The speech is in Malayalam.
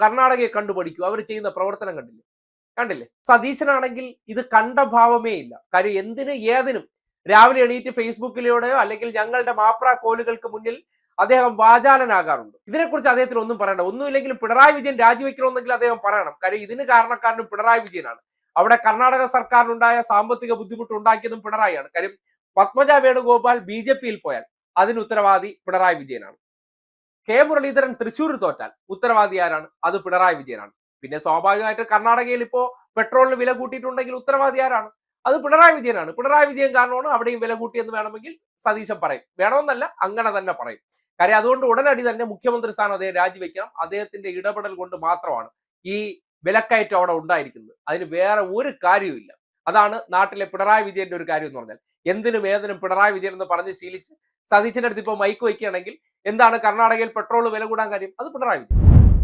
കർണാടകയെ കണ്ടുപഠിക്കൂ. അവർ ചെയ്യുന്ന പ്രവർത്തനം കണ്ടില്ലേ? സതീശനാണെങ്കിൽ ഇത് കണ്ട ഭാവമേ ഇല്ല. കാര്യം എന്തിന് ഏതിനും രാവിലെ എണീറ്റ് ഫേസ്ബുക്കിലൂടെയോ അല്ലെങ്കിൽ ഞങ്ങളുടെ മാപ്ര കോലുകൾക്ക് മുന്നിൽ അദ്ദേഹം വാചാലനാകാറുണ്ട്. ഇതിനെക്കുറിച്ച് അദ്ദേഹത്തിന് ഒന്നും പറയണ്ട. ഒന്നുമില്ലെങ്കിലും പിണറായി വിജയൻ രാജിവെക്കണമെന്നെങ്കിൽ അദ്ദേഹം പറയണം. കാര്യം ഇതിന് കാരണക്കാരനും പിണറായി വിജയനാണ്. അവിടെ കർണാടക സർക്കാരിനുണ്ടായ സാമ്പത്തിക ബുദ്ധിമുട്ട് ഉണ്ടാക്കിയതും പിണറായിയാണ്. കാര്യം പത്മജ വേണുഗോപാൽ BJP-യിൽ പോയാൽ അതിന് ഉത്തരവാദി പിണറായി വിജയനാണ്. കെ മുരളീധരൻ തൃശ്ശൂർ തോറ്റാൽ ഉത്തരവാദി ആരാണ്? അത് പിണറായി വിജയനാണ്. പിന്നെ സ്വാഭാവികമായിട്ട് കർണാടകയിൽ ഇപ്പോ പെട്രോളിന് വില കൂട്ടിയിട്ടുണ്ടെങ്കിൽ ഉത്തരവാദി ആരാണ്? അത് പിണറായി വിജയനാണ്. പിണറായി വിജയൻ കാരണമാണ് അവിടെയും വില കൂട്ടിയെന്ന് വേണമെങ്കിൽ സതീശൻ പറയും. വേണമെന്നല്ല, അങ്ങനെ തന്നെ പറയും. കാര്യം അതുകൊണ്ട് ഉടനടി തന്നെ മുഖ്യമന്ത്രി സ്ഥാനം അദ്ദേഹം രാജിവെക്കണം. അദ്ദേഹത്തിന്റെ ഇടപെടൽ കൊണ്ട് മാത്രമാണ് ഈ വിലക്കയറ്റം അവിടെ ഉണ്ടായിരിക്കുന്നത്. അതിന് വേറെ ഒരു കാര്യവുമില്ല. അതാണ് നാട്ടിലെ പിണറായി വിജയന്റെ ഒരു കാര്യം എന്ന് പറഞ്ഞാൽ. എന്തിനും ഏതിനും പിണറായി വിജയൻ എന്ന് പറഞ്ഞ് ശീലിച്ച് സതീശന്റെ അടുത്ത് ഇപ്പോൾ മൈക്ക് വയ്ക്കുകയാണെങ്കിൽ എന്താണ് കർണാടകയിൽ പെട്രോൾ വില കൂടാൻ കാര്യം? അത് പിണറായി വിജയൻ.